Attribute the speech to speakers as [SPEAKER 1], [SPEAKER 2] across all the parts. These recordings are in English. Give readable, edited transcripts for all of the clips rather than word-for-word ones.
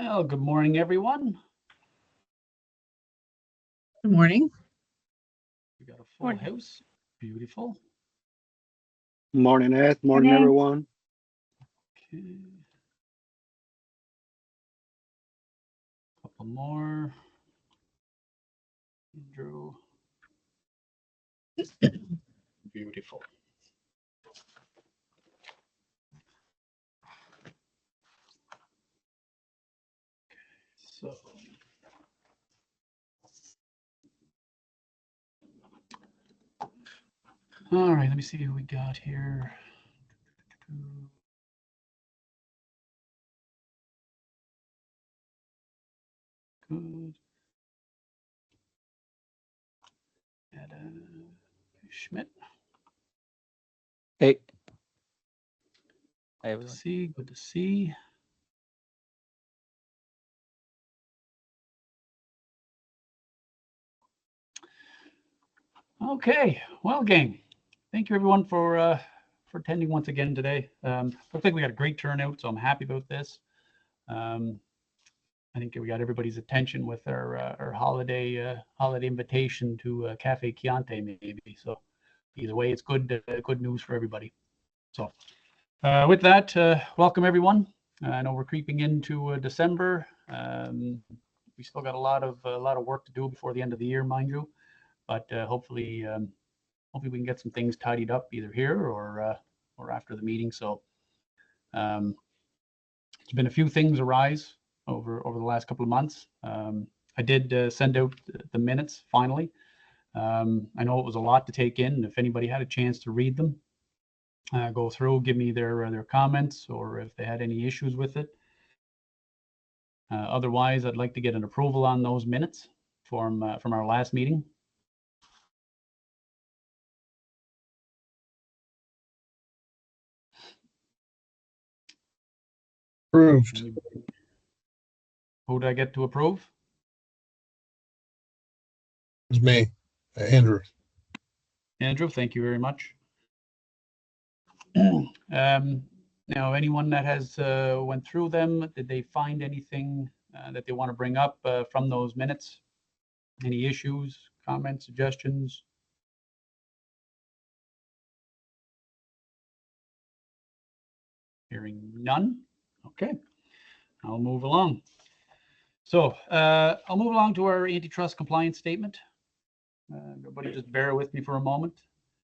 [SPEAKER 1] Well, good morning, everyone.
[SPEAKER 2] Good morning.
[SPEAKER 1] We got a full house. Beautiful.
[SPEAKER 3] Morning, Ed. Morning, everyone.
[SPEAKER 1] Okay. Couple more. Andrew. Beautiful. So. All right, let me see who we got here. Good. Schmidt.
[SPEAKER 4] Hey.
[SPEAKER 1] Good to see. Good to see. Okay, well, gang, thank you everyone for attending once again today. Looks like we got a great turnout, so I'm happy about this. I think we got everybody's attention with our holiday invitation to Cafe Chianti, maybe. So either way, it's good news for everybody. So with that, welcome everyone. I know we're creeping into December. We still got a lot of work to do before the end of the year, mind you. But hopefully we can get some things tidied up either here or after the meeting. So there's been a few things arise over the last couple of months. I did send out the minutes finally. I know it was a lot to take in. If anybody had a chance to read them, go through, give me their comments, or if they had any issues with it. Otherwise, I'd like to get an approval on those minutes from our last meeting.
[SPEAKER 2] Approved.
[SPEAKER 1] Who did I get to approve?
[SPEAKER 2] It's me, Andrew.
[SPEAKER 1] Andrew, thank you very much. Now, anyone that has went through them, did they find anything that they want to bring up from those minutes? Any issues, comments, suggestions? Hearing none. Okay, I'll move along. So I'll move along to our antitrust compliance statement. Everybody just bear with me for a moment.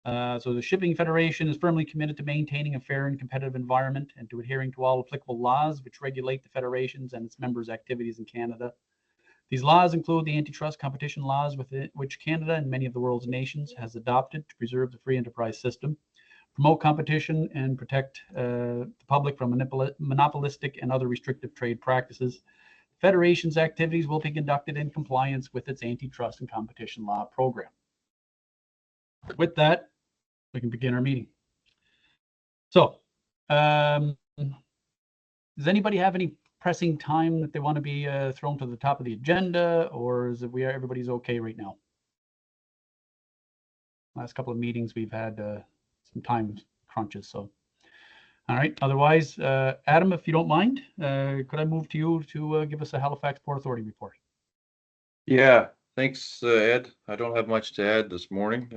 [SPEAKER 1] So the Shipping Federation is firmly committed to maintaining a fair and competitive environment and to adhering to all applicable laws which regulate the federations and its members' activities in Canada. These laws include the antitrust competition laws which Canada and many of the world's nations has adopted to preserve the free enterprise system, promote competition, and protect the public from monopolistic and other restrictive trade practices. The Federation's activities will be conducted in compliance with its antitrust and competition law program. With that, we can begin our meeting. So, does anybody have any pressing time that they want to be thrown to the top of the agenda, or is it everybody's okay right now? Last couple of meetings we've had some time crunches, so all right. Otherwise, Adam, if you don't mind, could I move to you to give us a Halifax Port Authority report?
[SPEAKER 4] Yeah, thanks, Ed. I don't have much to add this morning.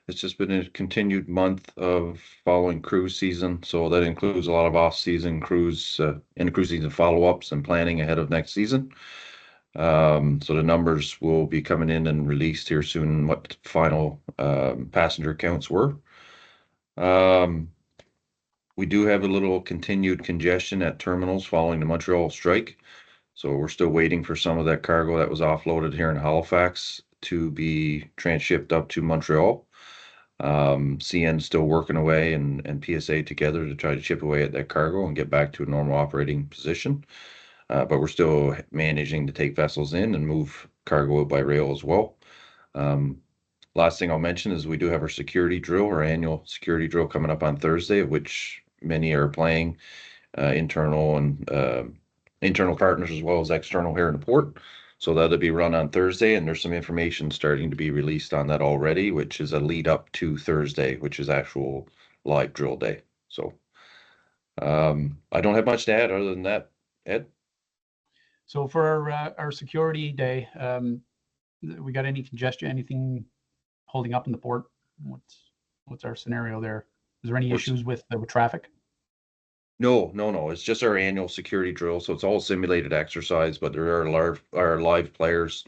[SPEAKER 4] It's just been a continued month of following cruise season, so that includes a lot of off-season cruise and cruise season follow-ups and planning ahead of next season. So the numbers will be coming in and released here soon, what final passenger counts were. We do have a little continued congestion at terminals following the Montreal strike. So we're still waiting for some of that cargo that was offloaded here in Halifax to be transshipped up to Montreal. CN's still working away and PSA together to try to chip away at that cargo and get back to a normal operating position. But we're still managing to take vessels in and move cargo by rail as well. Last thing I'll mention is we do have our security drill, our annual security drill coming up on Thursday, of which many are playing internal partners as well as external here in the port. So that'll be run on Thursday, and there's some information starting to be released on that already, which is a lead up to Thursday, which is actual live drill day. So I don't have much to add other than that, Ed.
[SPEAKER 1] So for our security day, we got any congestion, anything holding up in the port? What's our scenario there? Is there any issues with traffic?
[SPEAKER 4] No. It's just our annual security drill. So it's all simulated exercise, but there are live players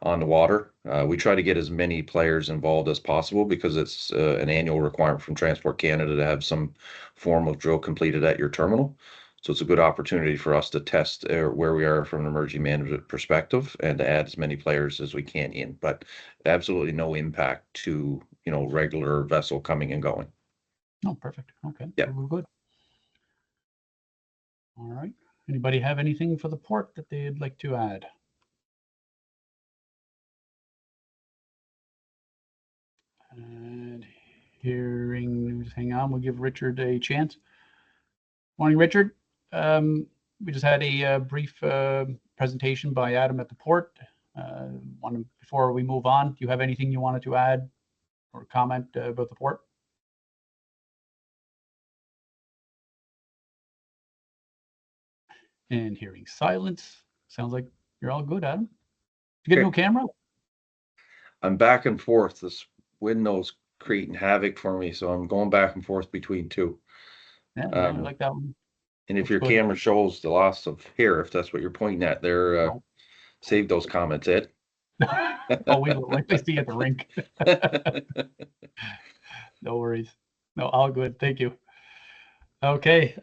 [SPEAKER 4] on the water. We try to get as many players involved as possible because it's an annual requirement from Transport Canada to have some form of drill completed at your terminal. So it's a good opportunity for us to test where we are from an emergency management perspective and to add as many players as we can in, but absolutely no impact to, regular vessel coming and going.
[SPEAKER 1] Oh, perfect. Okay.
[SPEAKER 4] Yeah.
[SPEAKER 1] We're good. All right. Anybody have anything for the port that they'd like to add? And just hang on. We'll give Richard a chance. Morning, Richard. We just had a brief presentation by Adam at the port. Before we move on, do you have anything you wanted to add or comment about the port? And hearing silence. Sounds like you're all good, Adam. Did you get no camera?
[SPEAKER 4] I'm back and forth. This window's creating havoc for me, so I'm going back and forth between two.
[SPEAKER 1] Yeah, no, I like that one.
[SPEAKER 4] And if
[SPEAKER 1] Looks
[SPEAKER 4] your
[SPEAKER 1] good.
[SPEAKER 4] camera shows the loss of hair, if that's what you're pointing at there,
[SPEAKER 1] No.
[SPEAKER 4] save those comments, Ed.
[SPEAKER 1] Oh, we will. Like they see at the rink. No worries. No, all good. Thank you. Okay,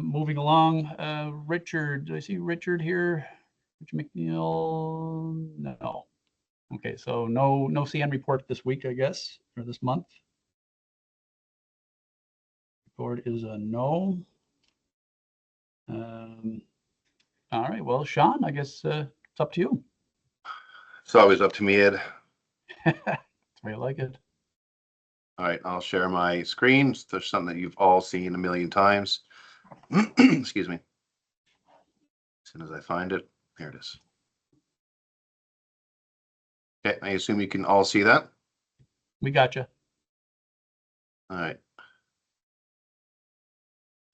[SPEAKER 1] moving along. Richard, do I see Richard here? Richard McNeil? No. Okay, so no CN report this week, I guess, or this month. Report is a no. All right, well, Sean, I guess it's up to you.
[SPEAKER 5] It's always up to me, Ed.
[SPEAKER 1] That's the way I like it.
[SPEAKER 5] All right, I'll share my screen. There's something that you've all seen a million times. Excuse me. As soon as I find it, here it is. Okay, I assume you can all see that.
[SPEAKER 1] We got you.
[SPEAKER 5] All right.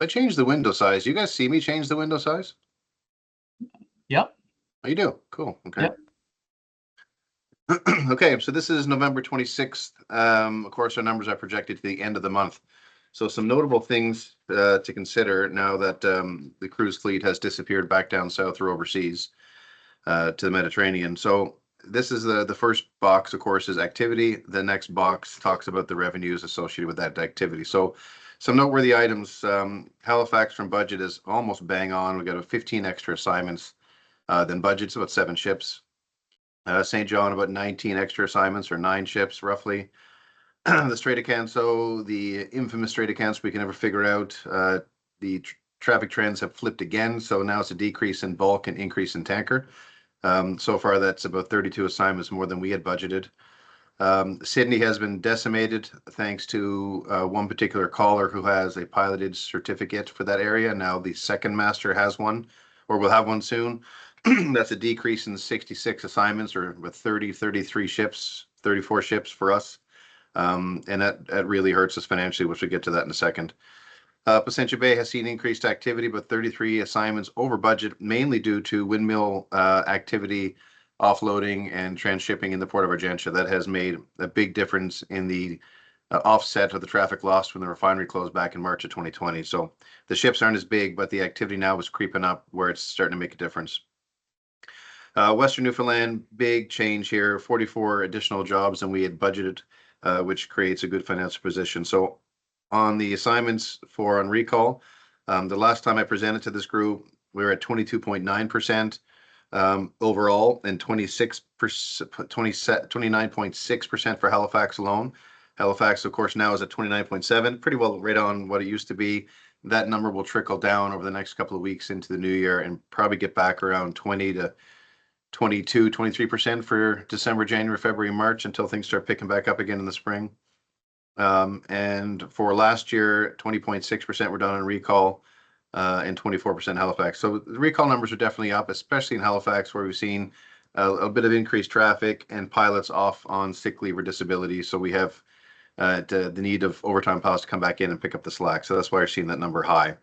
[SPEAKER 5] I changed the window size. You guys see me change the window size?
[SPEAKER 1] Yep.
[SPEAKER 5] Oh, you do? Cool. Okay.
[SPEAKER 1] Yep.
[SPEAKER 5] Okay, so this is November 26th. Of course, our numbers are projected to the end of the month. So some notable things to consider now that the cruise fleet has disappeared back down south or overseas to the Mediterranean. So this is the first box, of course, is activity. The next box talks about the revenues associated with that activity. So some noteworthy items. Halifax from budget is almost bang on. We got 15 extra assignments than budget's about 7 ships. St. John about 19 extra assignments or 9 ships roughly. The Strait of Canso, the infamous Strait of Canso, we can never figure out. The traffic trends have flipped again, so now it's a decrease in bulk and increase in tanker. So far, that's about 32 assignments more than we had budgeted. Sydney has been decimated thanks to one particular caller who has a piloted certificate for that area. Now the second master has one, or will have one soon. That's a decrease in 66 assignments, or with 33 ships, 34 ships for us. And that really hurts us financially, which we'll get to that in a second. Placentia Bay has seen increased activity, but 33 assignments over budget, mainly due to windmill activity, offloading, and transshipping in the port of Argentia. That has made a big difference in the offset of the traffic lost when the refinery closed back in March of 2020. So the ships aren't as big, but the activity now is creeping up where it's starting to make a difference. Western Newfoundland, big change here, 44 additional jobs than we had budgeted, which creates a good financial position. So on the assignments for on recall, the last time I presented to this group, we were at 22.9% overall and 29.6% for Halifax alone. Halifax, of course, now is at 29.7, pretty well right on what it used to be. That number will trickle down over the next couple of weeks into the new year and probably get back around 20 to 22, 23% for December, January, February, March until things start picking back up again in the spring. And for last year, 20.6% were done on recall and 24% Halifax. So the recall numbers are definitely up, especially in Halifax, where we've seen a bit of increased traffic and pilots off on sick leave or disability. So we have the need of overtime pilots to come back in and pick up the slack. So that's why you're seeing that number high.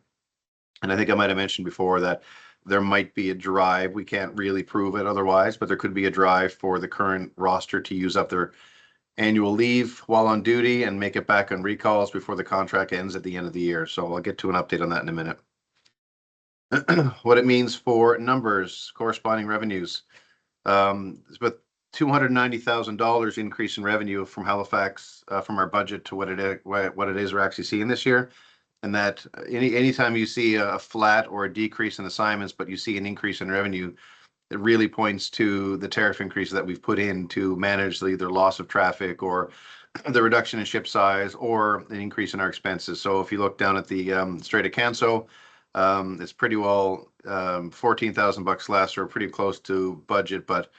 [SPEAKER 5] And I think I might have mentioned before that there might be a drive. We can't really prove it otherwise, but there could be a drive for the current roster to use up their annual leave while on duty and make it back on recalls before the contract ends at the end of the year. So I'll get to an update on that in a minute. What it means for numbers, corresponding revenues. It's about $290,000 increase in revenue from Halifax, from our budget to what it is we're actually seeing this year. And that anytime you see a flat or a decrease in assignments, but you see an increase in revenue, it really points to the tariff increases that we've put in to manage either loss of traffic or the reduction in ship size or an increase in our expenses. So if you look down at the Strait of Canso, it's pretty well $14,000 less, or pretty close to budget, but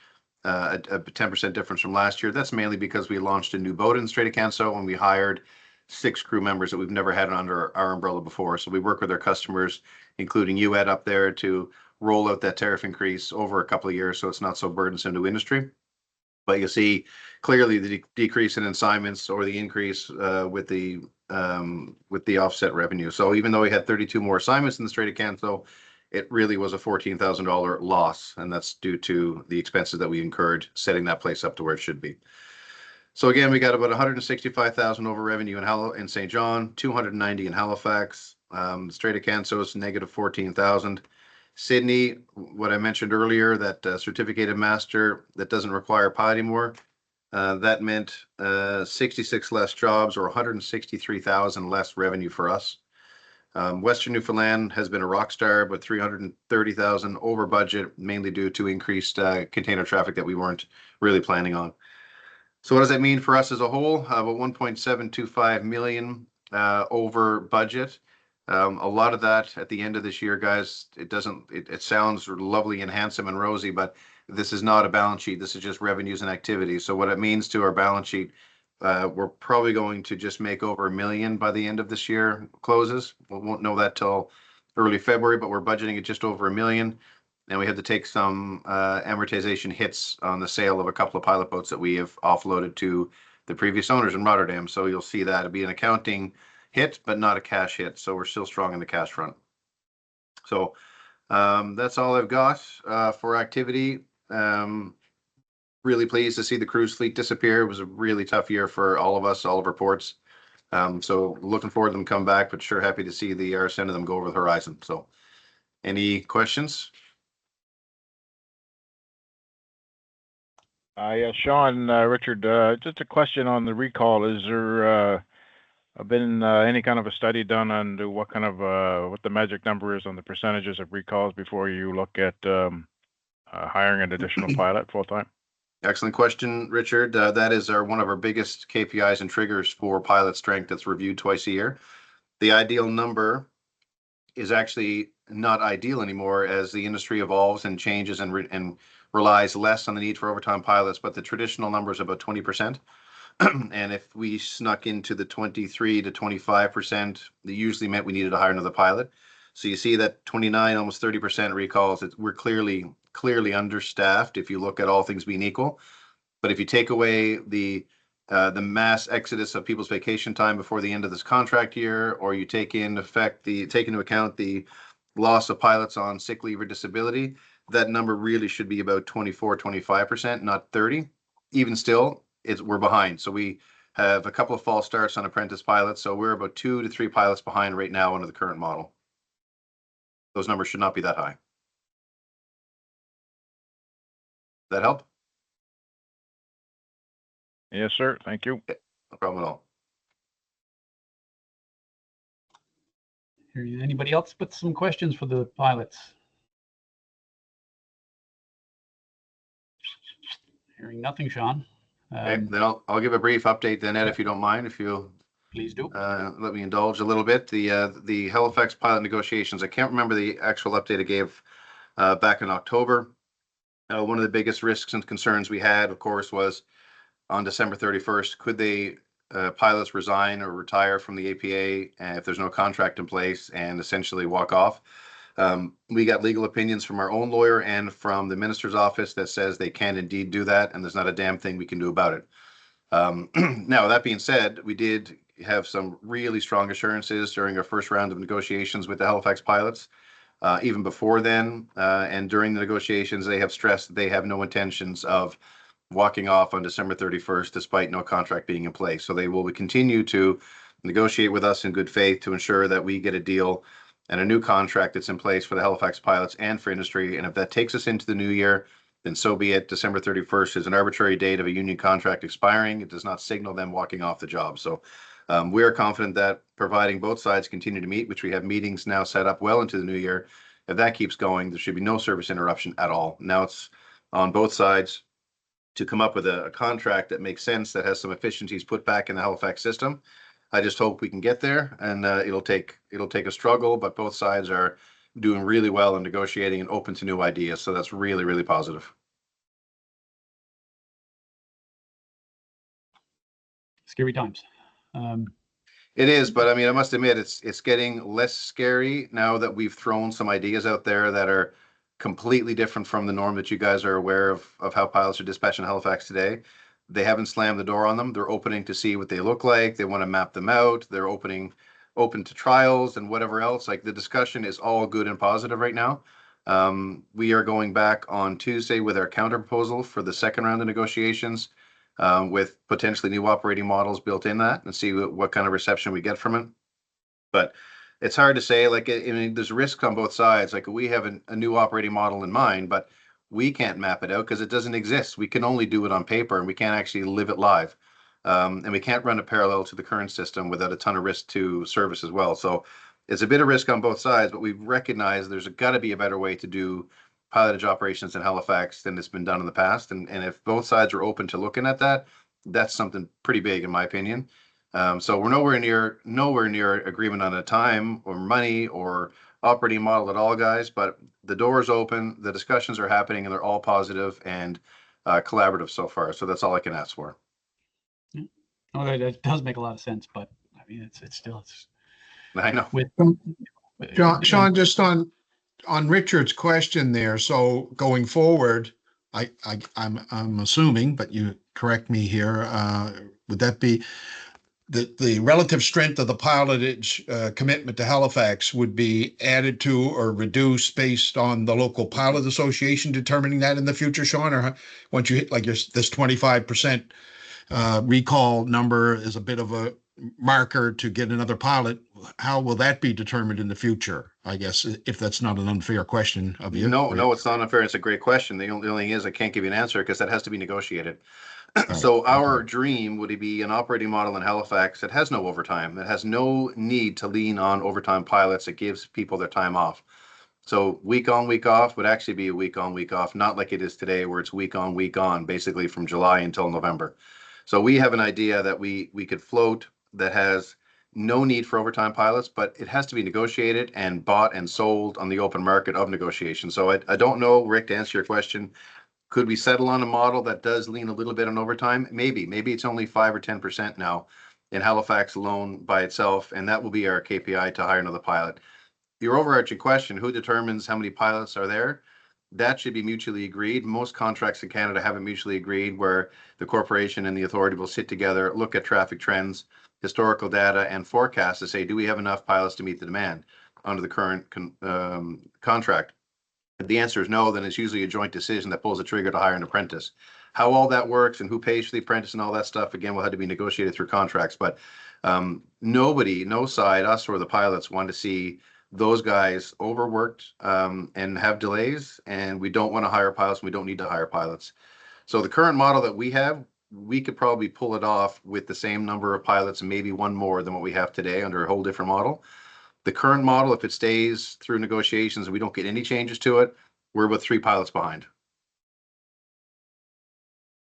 [SPEAKER 5] a 10% difference from last year. That's mainly because we launched a new boat in the Strait of Canso and we hired 6 crew members that we've never had under our umbrella before. So we work with our customers, including UED up there, to roll out that tariff increase over a couple of years so it's not so burdensome to industry. But you see clearly the decrease in assignments or the increase with the offset revenue. So even though we had 32 more assignments in the Strait of Canso, it really was a $14,000 loss, and that's due to the expenses that we incurred setting that place up to where it should be. So again, we got about 165,000 over revenue in St. John, 290 in Halifax. Strait of Canso is negative 14,000. Sydney, what I mentioned earlier, that certificated master that doesn't require pilot anymore, that meant 66 less jobs, or 163,000 less revenue for us. Western Newfoundland has been a rock star, but 330,000 over budget, mainly due to increased container traffic that we weren't really planning on. So what does that mean for us as a whole? About 1.725 million over budget. A lot of that at the end of this year, guys, it sounds lovely and handsome and rosy, but this is not a balance sheet. This is just revenues and activities. So what it means to our balance sheet, we're probably going to just make over $1 million by the end of this year closes. We won't know that till early February, but we're budgeting it just over $1 million. And we had to take some amortization hits on the sale of a couple of pilot boats that we have offloaded to the previous owners in Rotterdam. So you'll see that it'll be an accounting hit, but not a cash hit. So we're still strong in the cash front. So that's all I've got for activity. Really pleased to see the cruise fleet disappear. It was a really tough year for all of us, all of our ports. So looking forward to them come back, but sure happy to see the RSN of them go over the horizon. So any questions?
[SPEAKER 6] Yeah, Sean, Richard, just a question on the recall. Is there been any kind of a study done on what the magic number is on the percentages of recalls before you look at hiring an additional pilot full time?
[SPEAKER 5] Excellent question, Richard. That is one of our biggest KPIs and triggers for pilot strength that's reviewed twice a year. The ideal number is actually not ideal anymore as the industry evolves and changes and relies less on the need for overtime pilots, but the traditional number is about 20%. And if we snuck into the 23 to 25%, that usually meant we needed to hire another pilot. So you see that 29, almost 30% recalls. We're clearly understaffed if you look at all things being equal. But if you take away the mass exodus of people's vacation time before the end of this contract year, or you take into account the loss of pilots on sick leave or disability, that number really should be about 24, 25%, not 30. Even still, we're behind. So we have a couple of false starts on apprentice pilots. So we're about 2 to 3 pilots behind right now under the current model. Those numbers should not be that high. That help?
[SPEAKER 6] Yes, sir. Thank you.
[SPEAKER 5] No problem at all.
[SPEAKER 1] Anybody else with some questions for the pilots? Hearing nothing, Sean.
[SPEAKER 5] Okay, then I'll give a brief update then, Ed, if you don't mind, if you
[SPEAKER 1] please do.
[SPEAKER 5] Let me indulge a little bit. The Halifax pilot negotiations, I can't remember the actual update I gave back in October. One of the biggest risks and concerns we had, of course, was on December 31st, could the pilots resign or retire from the APA if there's no contract in place and essentially walk off? We got legal opinions from our own lawyer and from the minister's office that says they can indeed do that, and there's not a damn thing we can do about it. Now, that being said, we did have some really strong assurances during our first round of negotiations with the Halifax pilots. even before then. And during the negotiations, they have stressed that they have no intentions of walking off on December 31st, despite no contract being in place. So they will continue to negotiate with us in good faith to ensure that we get a deal and a new contract that's in place for the Halifax pilots and for industry. And if that takes us into the new year, then so be it. December 31st is an arbitrary date of a union contract expiring. It does not signal them walking off the job. So we are confident that providing both sides continue to meet, which we have meetings now set up well into the new year, if that keeps going, there should be no service interruption at all. Now it's on both sides to come up with a contract that makes sense, that has some efficiencies put back in the Halifax system. I just hope we can get there, and it'll take a struggle, but both sides are doing really well in negotiating and open to new ideas. So that's really, really positive.
[SPEAKER 1] Scary times.
[SPEAKER 5] It is, but I mean, I must admit, it's getting less scary now that we've thrown some ideas out there that are completely different from the norm that you guys are aware of how pilots are dispatched in Halifax today. They haven't slammed the door on them. They're opening to see what they look like. They want to map them out. They're open to trials and whatever else. Like, the discussion is all good and positive right now. We are going back on Tuesday with our counter proposal for the second round of negotiations, with potentially new operating models built in that, and see what kind of reception we get from it. But it's hard to say. Like, I mean, there's risk on both sides. Like, we have a new operating model in mind, but we can't map it out because it doesn't exist. We can only do it on paper, and we can't actually live it live. And we can't run a parallel to the current system without a ton of risk to service as well. So it's a bit of risk on both sides, but we've recognized there's got to be a better way to do pilotage operations in Halifax than it's been done in the past. And if both sides are open to looking at that, that's something pretty big, in my opinion. So we're nowhere near agreement on a time or money or operating model at all, guys, but the door is open, the discussions are happening, and they're all positive and collaborative so far. So that's all I can ask for.
[SPEAKER 1] Oh, that does make a lot of sense, but I mean, it's still,
[SPEAKER 5] I know.
[SPEAKER 2] Sean, just on Richard's question there. So going forward, I'm assuming, but you correct me here. Would that be the relative strength of the pilotage commitment to Halifax would be added to or reduced based on the local pilot association determining that in the future, Sean? Or once you hit like this 25% recall number is a bit of a marker to get another pilot, how will that be determined in the future? I guess, if that's not an unfair question of you.
[SPEAKER 5] No, it's not unfair. It's a great question. The only thing is, I can't give you an answer because that has to be negotiated.
[SPEAKER 2] Right.
[SPEAKER 5] So our dream would be an operating model in Halifax that has no overtime, that has no need to lean on overtime pilots. It gives people their time off. So week on, week off would actually be a week on, week off, not like it is today where it's week on, basically from July until November. So we have an idea that we could float that has no need for overtime pilots, but it has to be negotiated and bought and sold on the open market of negotiation. So I don't know, Rick, to answer your question, could we settle on a model that does lean a little bit on overtime? Maybe it's only 5 or 10% now in Halifax alone by itself, and that will be our KPI to hire another pilot. Your overarching question, who determines how many pilots are there? That should be mutually agreed. Most contracts in Canada haven't mutually agreed, where the corporation and the authority will sit together, look at traffic trends, historical data, and forecast to say, do we have enough pilots to meet the demand under the current contract? If the answer is no, then it's usually a joint decision that pulls the trigger to hire an apprentice. How all that works and who pays for the apprentice and all that stuff, again, will have to be negotiated through contracts. But nobody, no side, us or the pilots, want to see those guys overworked and have delays, and we don't want to hire pilots. We don't need to hire pilots. So the current model that we have, we could probably pull it off with the same number of pilots and maybe one more than what we have today under a whole different model. The current model, if it stays through negotiations and we don't get any changes to it, we're about 3 pilots behind.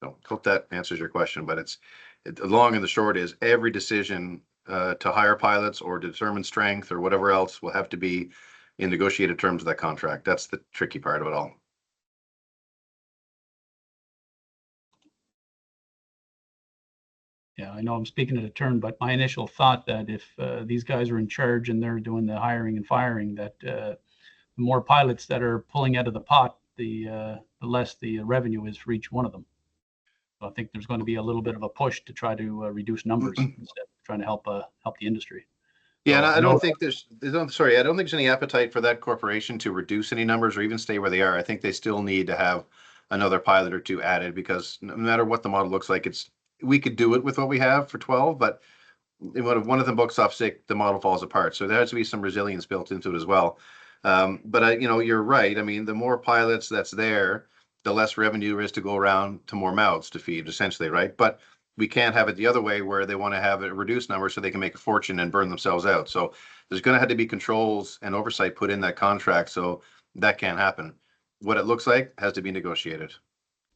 [SPEAKER 5] So hope that answers your question, but the long and the short is every decision to hire pilots or determine strength or whatever else will have to be in negotiated terms of that contract. That's the tricky part of it all.
[SPEAKER 1] Yeah, I know I'm speaking at a turn, but my initial thought that if these guys are in charge and they're doing the hiring and firing, that the more pilots that are pulling out of the pot, the less the revenue is for each one of them. So I think there's going to be a little bit of a push to try to reduce numbers instead of trying to help the industry.
[SPEAKER 5] Yeah, and
[SPEAKER 1] So
[SPEAKER 5] I
[SPEAKER 1] know
[SPEAKER 5] don't think sorry, I don't think there's any appetite for that corporation to reduce any numbers or even stay where they are. I think they still need to have another pilot or two added because no matter what the model looks like, we could do it with what we have for 12, but if one of them books off sick, the model falls apart. So there has to be some resilience built into it as well. But you're right. I mean, the more pilots that's there, the less revenue there is to go around to more mouths to feed, essentially, right? But we can't have it the other way where they want to have a reduced number so they can make a fortune and burn themselves out. So there's going to have to be controls and oversight put in that contract, so that can't happen. What it looks like has to be negotiated.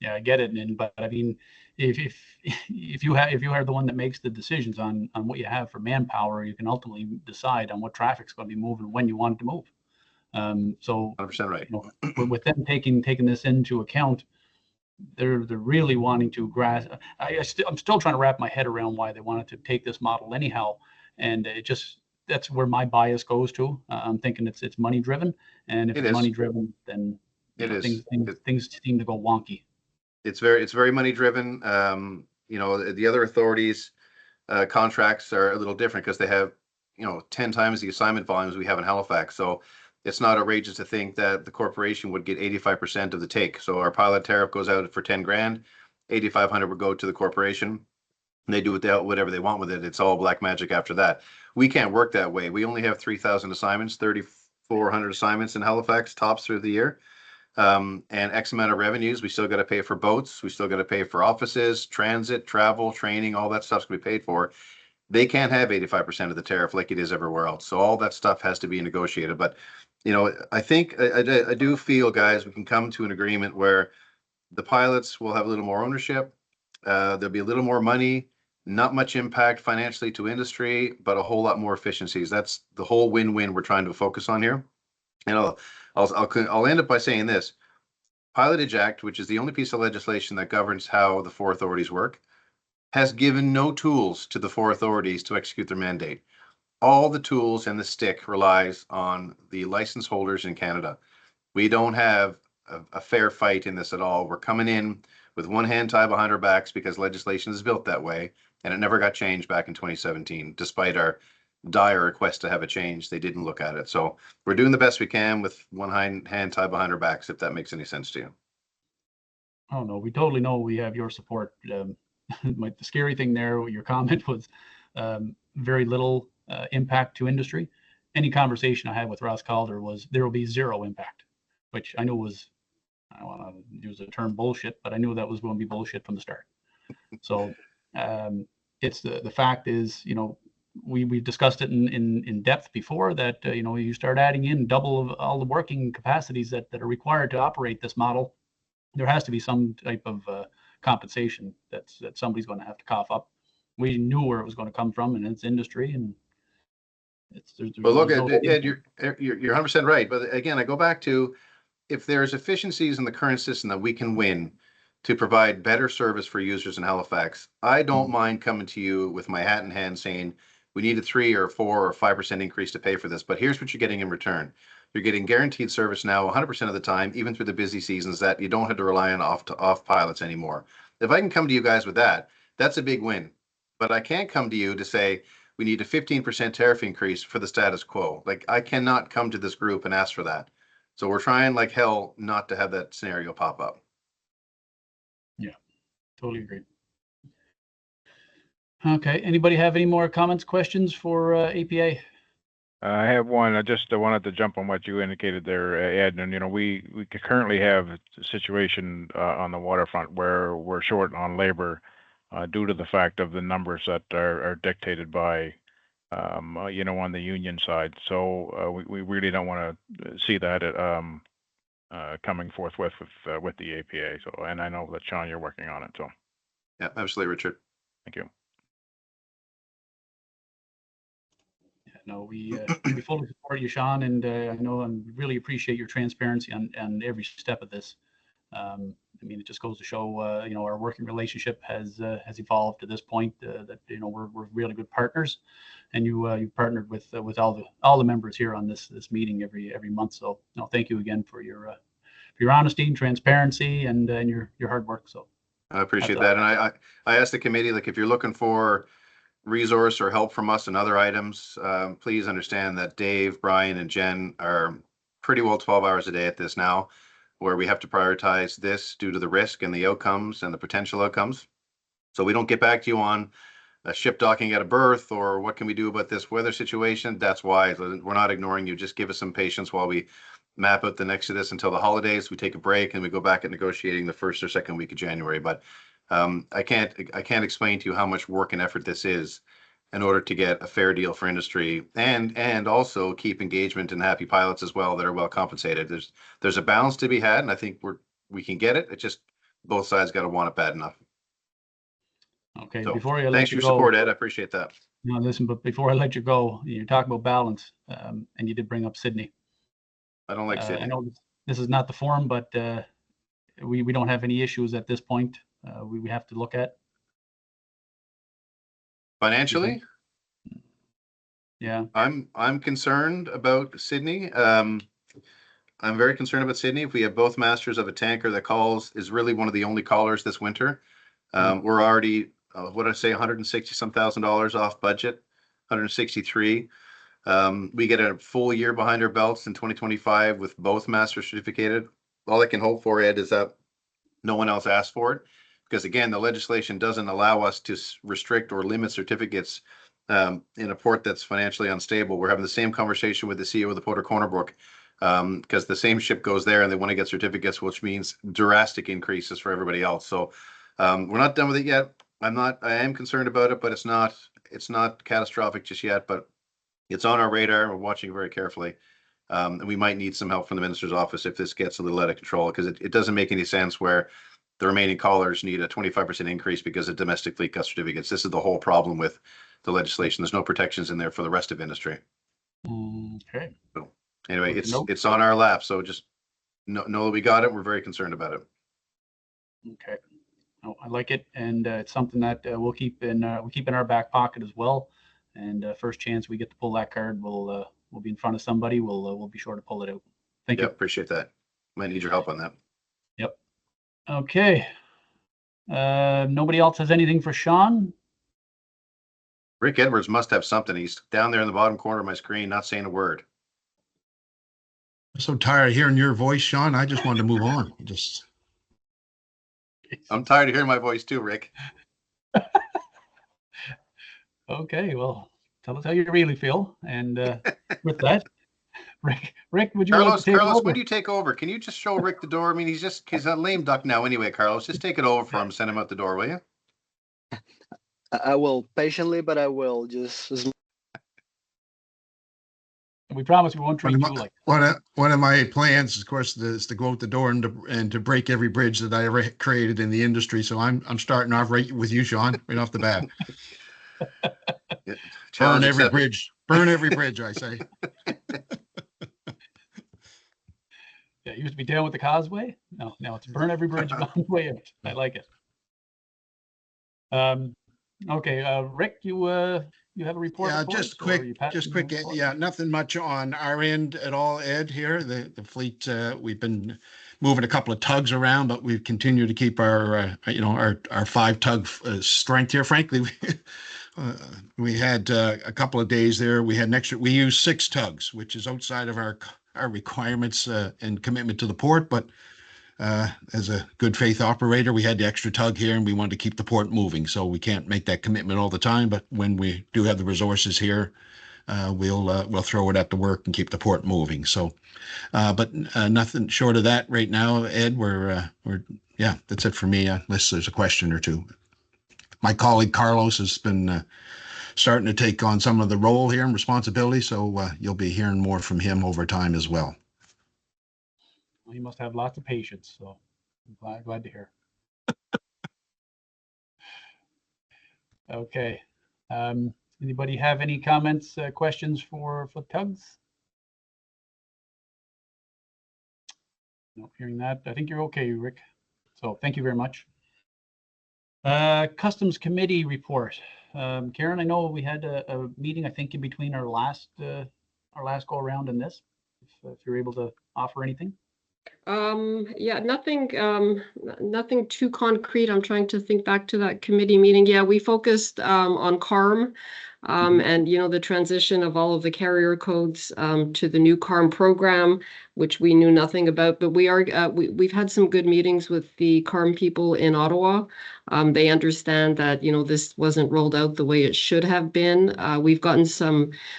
[SPEAKER 1] Yeah, I get it, but I mean, if if you are the one that makes the decisions on what you have for manpower, you can ultimately decide on what traffic's going to be moving when you want it to move. So
[SPEAKER 5] 100% right.
[SPEAKER 1] with them taking this into account, they're really wanting to grasp. I'm still trying to wrap my head around why they wanted to take this model anyhow, and that's where my bias goes to. I'm thinking it's money driven, and if
[SPEAKER 5] It
[SPEAKER 1] it's
[SPEAKER 5] is.
[SPEAKER 1] money driven, then
[SPEAKER 5] It is.
[SPEAKER 1] things seem to go wonky.
[SPEAKER 5] It's very money driven. The other authorities contracts are a little different because they have 10 times the assignment volumes we have in Halifax. So it's not outrageous to think that the corporation would get 85% of the take. So our pilot tariff goes out for 10 grand, 8,500 would go to the corporation. They do whatever they want with it. It's all black magic after that. We can't work that way. We only have 3,000 assignments, 3,400 assignments in Halifax tops through the year. And X amount of revenues. We still got to pay for boats. We still got to pay for offices, transit, travel, training, all that stuff's going to be paid for. They can't have 85% of the tariff like it is everywhere else. So all that stuff has to be negotiated. But, I think I do feel, guys, we can come to an agreement where the pilots will have a little more ownership. There'll be a little more money, not much impact financially to industry, but a whole lot more efficiencies. That's the whole win-win we're trying to focus on here. And I'll end up by saying this. Pilotage Act, which is the only piece of legislation that governs how the four authorities work, has given no tools to the four authorities to execute their mandate. All the tools and the stick relies on the license holders in Canada. We don't have a fair fight in this at all. We're coming in with one hand tied behind our backs because legislation is built that way, and it never got changed back in 2017, despite our dire request to have it changed. They didn't look at it. So we're doing the best we can with one hand tied behind our backs, if that makes any sense to you.
[SPEAKER 1] Oh no, we totally know we have your support. The scary thing there, your comment was very little impact to industry. Any conversation I had with Ross Calder was there will be zero impact, which I knew was, I don't want to use the term bullshit, but I knew that was going to be bullshit from the start. So it's the fact is, we've discussed it in depth before that, you start adding in double of all the working capacities that are required to operate this model. There has to be some type of compensation that somebody's going to have to cough up. We knew where it was going to come from, and it's industry, and
[SPEAKER 5] Well, look, Ed, you're 100% right. But again, I go back to, if there's efficiencies in the current system that we can win to provide better service for users in Halifax, I don't mind coming to you with my hat in hand saying we need a 3 or 4 or 5% increase to pay for this. But here's what you're getting in return. You're getting guaranteed service now 100% of the time, even through the busy seasons, that you don't have to rely on off pilots anymore. If I can come to you guys with that, that's a big win. But I can't come to you to say we need a 15% tariff increase for the status quo. Like, I cannot come to this group and ask for that. So we're trying like hell not to have that scenario pop up.
[SPEAKER 1] Yeah, totally agree. Okay, anybody have any more comments, questions for APA?
[SPEAKER 6] I have one. I just wanted to jump on what you indicated there, Ed. And we currently have a situation on the waterfront where we're short on labor due to the fact of the numbers that are dictated by on the union side. So we really don't want to see that coming forth with the APA. So, and I know that, Sean, you're working on it. So
[SPEAKER 5] Yeah, absolutely, Richard.
[SPEAKER 6] thank you.
[SPEAKER 1] No, we fully support you, Sean, and I know and really appreciate your transparency on every step of this. I mean, it just goes to show, our working relationship has evolved to this point. That we're really good partners, and you've partnered with all the members here on this meeting every month. So, thank you again for your honesty and transparency and your hard work. So
[SPEAKER 5] I appreciate that, and I asked the committee, like, if you're looking for resource or help from us in other items, please understand that Dave, Brian, and Jen are pretty well 12 hours a day at this now, where we have to prioritize this due to the risk and the outcomes and the potential outcomes. So we don't get back to you on a ship docking at a berth or what can we do about this weather situation. That's why we're not ignoring you. Just give us some patience while we map out the next of this until the holidays. We take a break and we go back at negotiating the first or second week of January. But I can't explain to you how much work and effort this is in order to get a fair deal for industry and also keep engagement and happy pilots as well that are well compensated. There's a balance to be had, and I think we can get it. It's just both sides got to want it bad enough.
[SPEAKER 1] Okay,
[SPEAKER 5] So
[SPEAKER 1] before I let
[SPEAKER 5] thanks for
[SPEAKER 1] you
[SPEAKER 5] your
[SPEAKER 1] go,
[SPEAKER 5] support, Ed. I appreciate that.
[SPEAKER 1] no, listen, but before I let you go, you talk about balance, and you did bring up Sydney.
[SPEAKER 5] I don't like
[SPEAKER 1] I
[SPEAKER 5] Sydney.
[SPEAKER 1] know this is not the forum, but we don't have any issues at this point. We have to look at.
[SPEAKER 5] Financially,
[SPEAKER 1] Yeah.
[SPEAKER 5] I'm concerned about Sydney. I'm very concerned about Sydney. If we have both masters of a tanker that is really one of the only callers this winter. We're already, what did I say, 160 some $1,000 off budget, 163. We get a full year behind our belts in 2025 with both masters certificated. All I can hope for, Ed, is that no one else asked for it. Because again, the legislation doesn't allow us to restrict or limit certificates in a port that's financially unstable. We're having the same conversation with the CEO of the Port of Corner Brook because the same ship goes there and they want to get certificates, which means drastic increases for everybody else. So we're not done with it yet. I am concerned about it, but it's not catastrophic just yet, but it's on our radar. We're watching very carefully. And we might need some help from the minister's office if this gets a little out of control, because it doesn't make any sense where the remaining callers need a 25% increase because of domestic fleet cut certificates. This is the whole problem with the legislation. There's no protections in there for the rest of industry.
[SPEAKER 1] Okay.
[SPEAKER 5] So anyway,
[SPEAKER 1] Nope.
[SPEAKER 5] it's on our lap. So just know that we got it. We're very concerned about it.
[SPEAKER 1] Okay. No, I like it, and it's something that we'll keep in our back pocket as well. And first chance we get to pull that card, we'll be in front of somebody. We'll be sure to pull it out. Thank you.
[SPEAKER 5] Appreciate that. Might need your help on that.
[SPEAKER 1] Yep. Okay. Nobody else has anything for Sean?
[SPEAKER 5] Rick Edwards must have something. He's down there in the bottom corner of my screen, not saying a word.
[SPEAKER 2] I'm so tired of hearing your voice, Sean. I just wanted to move on.
[SPEAKER 5] I'm tired of hearing my voice too, Rick.
[SPEAKER 1] Okay, well, tell us how you really feel. And with that, Rick, would you like to take
[SPEAKER 5] Carlos,
[SPEAKER 1] over?
[SPEAKER 5] when do you take over? Can you just show Rick the door? I mean, he's a lame duck now anyway, Carlos. Just take it over for him, send him out the door, will you?
[SPEAKER 3] I will patiently, but I will just.
[SPEAKER 1] We promise we won't treat you like
[SPEAKER 2] One of my plans, of course, is to go out the door and to break every bridge that I ever created in the industry. So I'm starting off right with you, Sean, right off the bat.
[SPEAKER 5] Yeah.
[SPEAKER 2] Burn
[SPEAKER 5] Challenge
[SPEAKER 2] every
[SPEAKER 5] accepted.
[SPEAKER 2] bridge. Burn every bridge, I say.
[SPEAKER 1] Yeah, it used to be down with the causeway. No, now it's burn every bridge on the way out. I like it. Okay, Rick, you have a report?
[SPEAKER 2] Yeah,
[SPEAKER 1] for us,
[SPEAKER 2] just
[SPEAKER 1] or are
[SPEAKER 2] quick,
[SPEAKER 1] you passing
[SPEAKER 2] just quick.
[SPEAKER 1] the report?
[SPEAKER 2] Yeah, nothing much on our end at all, Ed, here. The fleet, we've been moving a couple of tugs around, but we've continued to keep our 5 tug strength here. Frankly, we had a couple of days there. We had we used 6 tugs, which is outside of our requirements and commitment to the port. But as a good faith operator, we had the extra tug here and we wanted to keep the port moving. So we can't make that commitment all the time, but when we do have the resources here, we'll throw it at the work and keep the port moving. So, but nothing short of that right now, Ed. Yeah, that's it for me. Unless there's a question or two. My colleague Carlos has been starting to take on some of the role here and responsibility, so you'll be hearing more from him over time as well.
[SPEAKER 1] Well, you must have lots of patience, so I'm glad to hear. Okay. Anybody have any comments, questions for tugs? No, hearing that. I think you're okay, Rick. So thank you very much. Customs Committee report. Karen, I know we had a meeting, I think, in between our last go around and this. If you're able to offer anything.
[SPEAKER 7] Yeah, nothing too concrete. I'm trying to think back to that committee meeting. Yeah, we focused on CARM, and the transition of all of the carrier codes to the new CARM program, which we knew nothing about. But we've had some good meetings with the CARM people in Ottawa. They understand that this wasn't rolled out the way it should have been.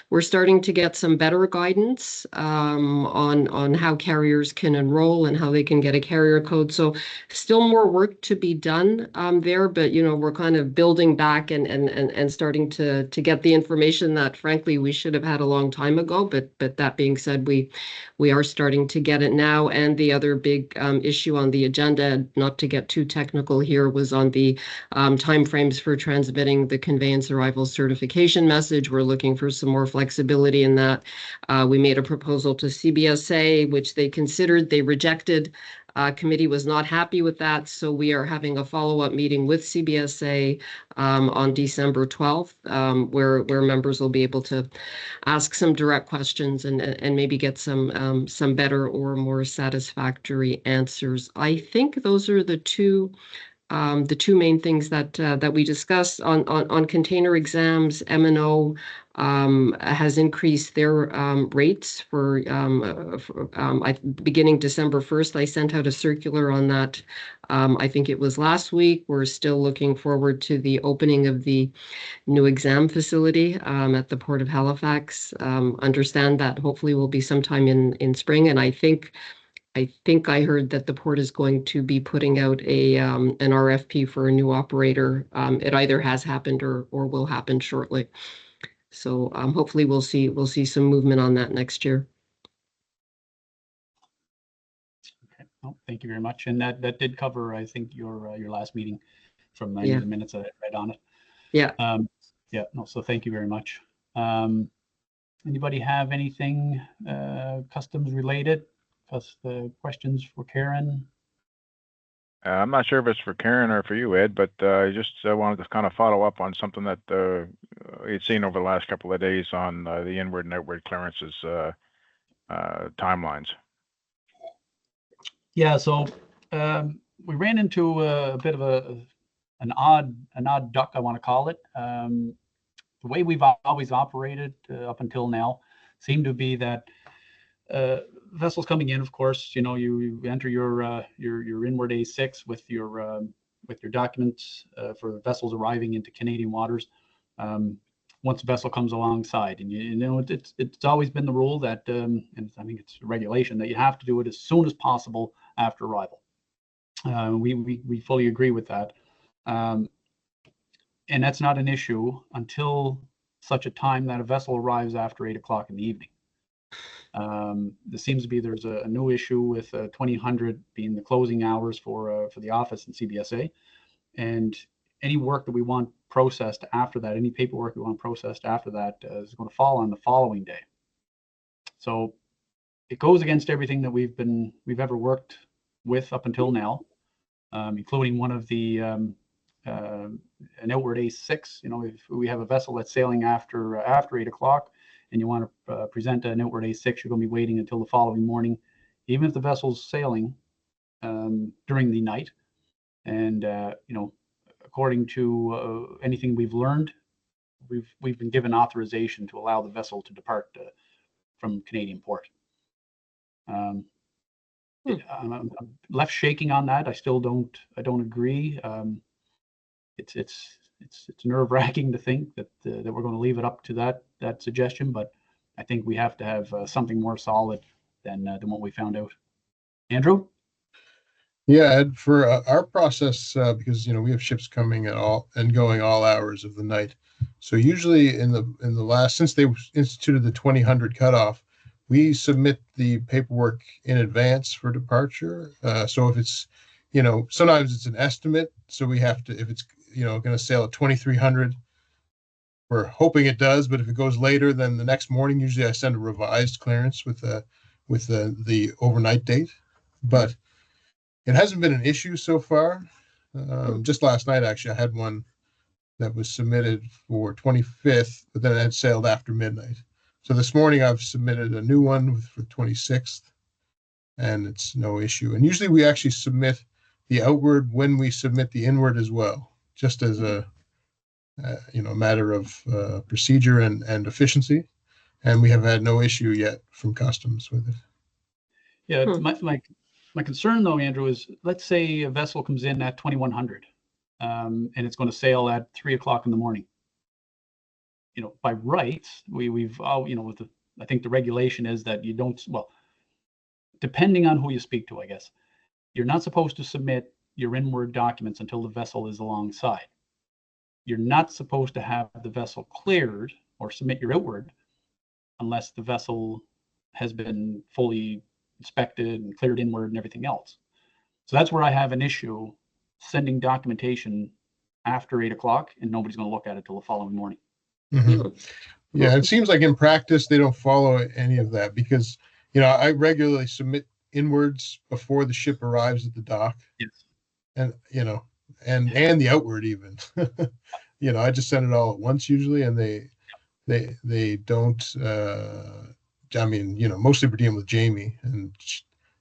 [SPEAKER 7] We're starting to get some better guidance on how carriers can enroll and how they can get a carrier code. So still more work to be done there, but we're kind of building back and starting to get the information that frankly we should have had a long time ago. But that being said, we are starting to get it now. And the other big issue on the agenda, not to get too technical here, was on the timeframes for transmitting the conveyance arrival certification message. We're looking for some more flexibility in that. We made a proposal to CBSA, which they considered, they rejected. Committee was not happy with that, so we are having a follow-up meeting with CBSA on December 12th, where members will be able to ask some direct questions and maybe get some better or more satisfactory answers. I think those are the two main things that we discussed on container exams. M&O has increased their rates for beginning December 1st. I sent out a circular on that. I think it was last week. We're still looking forward to the opening of the new exam facility at the Port of Halifax. Understand that hopefully will be sometime in spring, and I think I heard that the port is going to be putting out an RFP for a new operator. It either has happened or will happen shortly. So hopefully we'll see some movement on that next year.
[SPEAKER 1] Okay. Well, thank you very much. And that did cover, I think, your last meeting from the minutes that I read on it.
[SPEAKER 7] Yeah.
[SPEAKER 1] Yeah. No. So thank you very much. Anybody have anything customs related? The questions for Karen?
[SPEAKER 6] I'm not sure if it's for Karen or for you, Ed, but I just wanted to kind of follow up on something that we've seen over the last couple of days on the inward and outward clearances timelines.
[SPEAKER 1] Yeah, so we ran into a bit of an odd duck, I want to call it. The way we've always operated up until now seemed to be that vessels coming in, of course, you enter your inward A6 with your documents for vessels arriving into Canadian waters. Once a vessel comes alongside, and it's always been the rule that, and I think it's a regulation that you have to do it as soon as possible after arrival. We fully agree with that, and that's not an issue until such a time that a vessel arrives after 8 o'clock in the evening. There seems to be there's a new issue with 2000 being the closing hours for the office and CBSA, and any work that we want processed after that, any paperwork we want processed after that is going to fall on the following day. So it goes against everything that we've ever worked with up until now, including one of the an outward A6. If we have a vessel that's sailing after 8 o'clock, and you want to present an outward A6, you're going to be waiting until the following morning, even if the vessel's sailing during the night. And according to anything we've learned, we've been given authorization to allow the vessel to depart from Canadian port. I'm left shaking on that. I still don't agree. It's nerve-wracking to think that we're going to leave it up to that suggestion, but I think we have to have something more solid than what we found out. Andrew?
[SPEAKER 8] Yeah, Ed, for our process, because we have ships coming and going all hours of the night. So usually in the last, since they instituted the 2000 cutoff, we submit the paperwork in advance for departure. So if it's, sometimes it's an estimate. So we have to, if it's going to sail at 2300, we're hoping it does, but if it goes later, then the next morning, usually I send a revised clearance with the overnight date. But it hasn't been an issue so far. Just last night, actually, I had one that was submitted for 25th, but then it had sailed after midnight. So this morning, I've submitted a new one for 26th. and it's no issue. And usually we actually submit the outward when we submit the inward as well, just as a matter of procedure and efficiency. And we have had no issue yet from customs with it.
[SPEAKER 1] Yeah, my concern though, Andrew, is let's say a vessel comes in at 2100, and it's going to sail at 3 o'clock in the morning. By rights, we've all, I think the regulation is that you don't, well, depending on who you speak to, I guess, you're not supposed to submit your inward documents until the vessel is alongside. You're not supposed to have the vessel cleared or submit your outward unless the vessel has been fully inspected and cleared inward and everything else. So that's where I have an issue sending documentation after 8 o'clock, and nobody's going to look at it till the following morning.
[SPEAKER 8] Mm-hmm. Yeah, it seems like in practice they don't follow any of that because I regularly submit inwards before the ship arrives at the dock.
[SPEAKER 1] Yes.
[SPEAKER 8] And and the outward even. I just send it all at once usually, and they don't. Mostly we're dealing with Jamie, and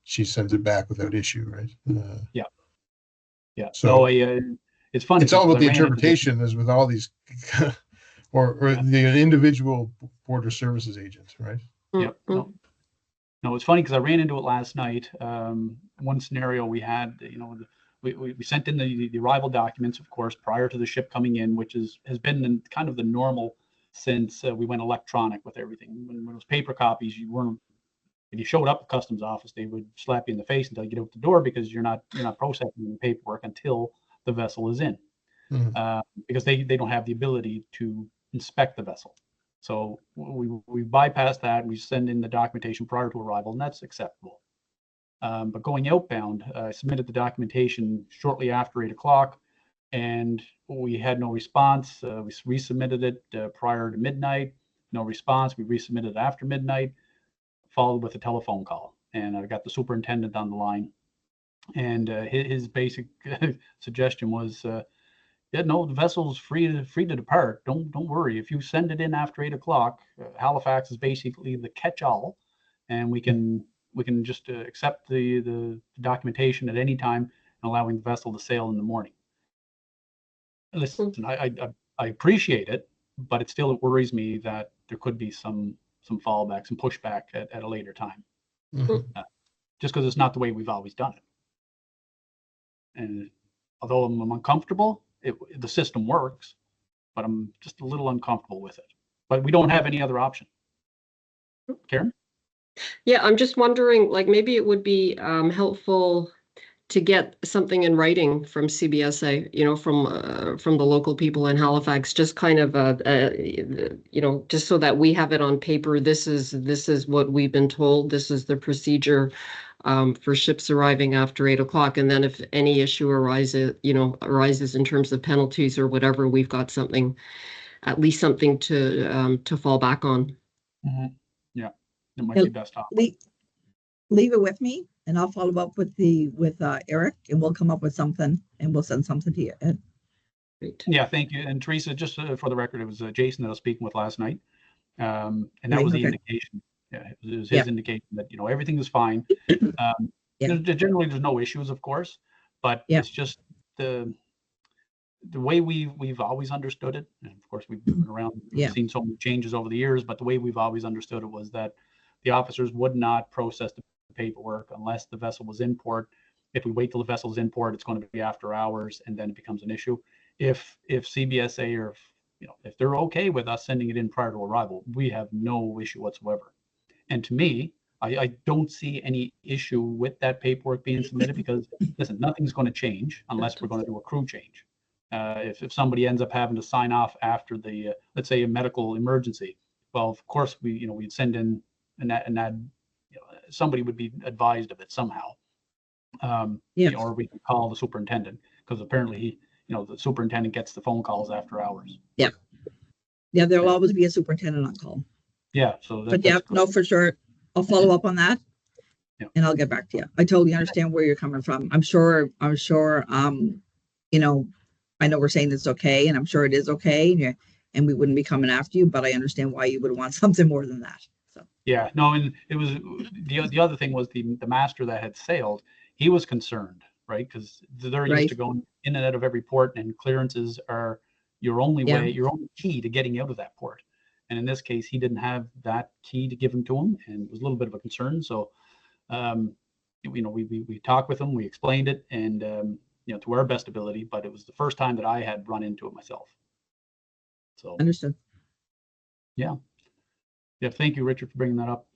[SPEAKER 8] she sends it back without issue, right?
[SPEAKER 1] Yeah.
[SPEAKER 8] So
[SPEAKER 1] it's funny.
[SPEAKER 8] It's all about the interpretation, as with all these, or the individual border services agents, right?
[SPEAKER 1] Yeah. No, it's funny because I ran into it last night. One scenario we had, we sent in the arrival documents, of course, prior to the ship coming in, which has been kind of the normal since we went electronic with everything. When it was paper copies, if you showed up at customs office, they would slap you in the face until you get out the door because you're not processing the paperwork until the vessel is in, because they don't have the ability to inspect the vessel. So we bypass that. We send in the documentation prior to arrival, and that's acceptable. But going outbound, I submitted the documentation shortly after 8 o'clock, and we had no response. We resubmitted it prior to midnight. No response. We resubmitted it after midnight, followed with a telephone call. And I got the superintendent on the line. And his basic suggestion was, the vessel's free to depart. Don't worry. If you send it in after 8 o'clock, Halifax is basically the catch-all, and we can just accept the documentation at any time, and allowing the vessel to sail in the morning. Listen, I appreciate it, but it worries me that there could be some fallback, some pushback at a later time, just because it's not the way we've always done it. And although I'm uncomfortable, the system works, but I'm just a little uncomfortable with it. But we don't have any other option. Karen?
[SPEAKER 7] Yeah, I'm just wondering, maybe it would be helpful to get something in writing from CBSA, from the local people in Halifax, just kind of, just so that we have it on paper. This is what we've been told. This is the procedure for ships arriving after 8 o'clock. And then if any issue arises in terms of penalties or whatever, we've got at least something to fall back on.
[SPEAKER 1] Mm-hmm. Yeah, it might be best off.
[SPEAKER 9] Leave it with me, and I'll follow up with Eric, and we'll come up with something, and we'll send something to you, Ed.
[SPEAKER 7] Great.
[SPEAKER 1] Yeah, thank you. And Teresa, just for the record, it was Jason that I was speaking with last night, and that was the indication. Yeah, it was his indication that everything is fine. Generally, there's no issues, of course, but it's just the way we've always understood it. And of course, we've been around, we've seen so many changes over the years, but the way we've always understood it was that the officers would not process the paperwork unless the vessel was in port. If we wait till the vessel's in port, it's going to be after hours, and then it becomes an issue. If CBSA or if they're okay with us sending it in prior to arrival, we have no issue whatsoever. And to me, I don't see any issue with that paperwork being submitted because, listen, nothing's going to change unless we're going to do a crew change. If somebody ends up having to sign off after the, let's say, a medical emergency, well, of course we'd send in and somebody would be advised of it somehow, or we can call the superintendent, because apparently the superintendent gets the phone calls after hours.
[SPEAKER 9] Yeah, there'll always be a superintendent on call.
[SPEAKER 1] Yeah, so
[SPEAKER 9] no, for sure, I'll follow up on that, and I'll get back to you. I totally understand where you're coming from. I'm sure. I know we're saying it's okay, and I'm sure it is okay, and we wouldn't be coming after you, but I understand why you would want something more than that. So
[SPEAKER 1] Yeah, no, and it was the other thing was the master that had sailed. He was concerned, right? Because they're used to
[SPEAKER 9] Right.
[SPEAKER 1] going in and out of every port, and clearances are your only
[SPEAKER 9] Yeah.
[SPEAKER 1] way, your only key to getting out of that port. And in this case, he didn't have that key to give him to him, and it was a little bit of a concern. So, we talked with him, we explained it, and to our best ability. But it was the first time that I had run into it myself. So,
[SPEAKER 9] Understood.
[SPEAKER 1] yeah. Thank you, Richard, for bringing that up.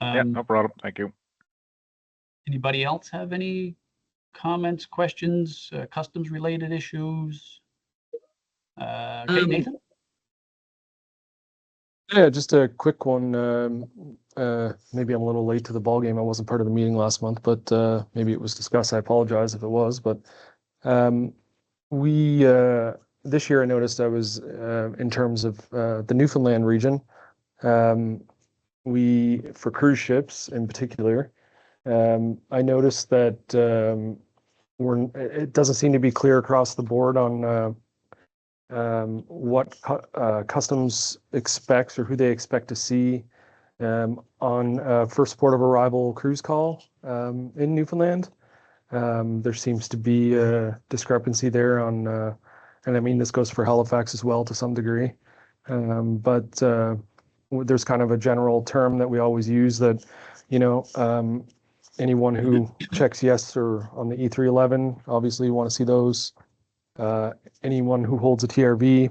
[SPEAKER 6] Yeah, no problem. Thank you.
[SPEAKER 1] Anybody else have any comments, questions, customs related issues? Okay, Nathan?
[SPEAKER 10] Yeah, just a quick one. Maybe I'm a little late to the ball game. I wasn't part of the meeting last month, but maybe it was discussed. I apologize if it was. But we this year I noticed I was in terms of the Newfoundland region. We for cruise ships in particular. I noticed that it doesn't seem to be clear across the board on what customs expects or who they expect to see on first port of arrival cruise call in Newfoundland. There seems to be a discrepancy there on, and I mean this goes for Halifax as well to some degree, but there's kind of a general term that we always use that, anyone who checks yes or on the E311, obviously you want to see those. Anyone who holds a TRV,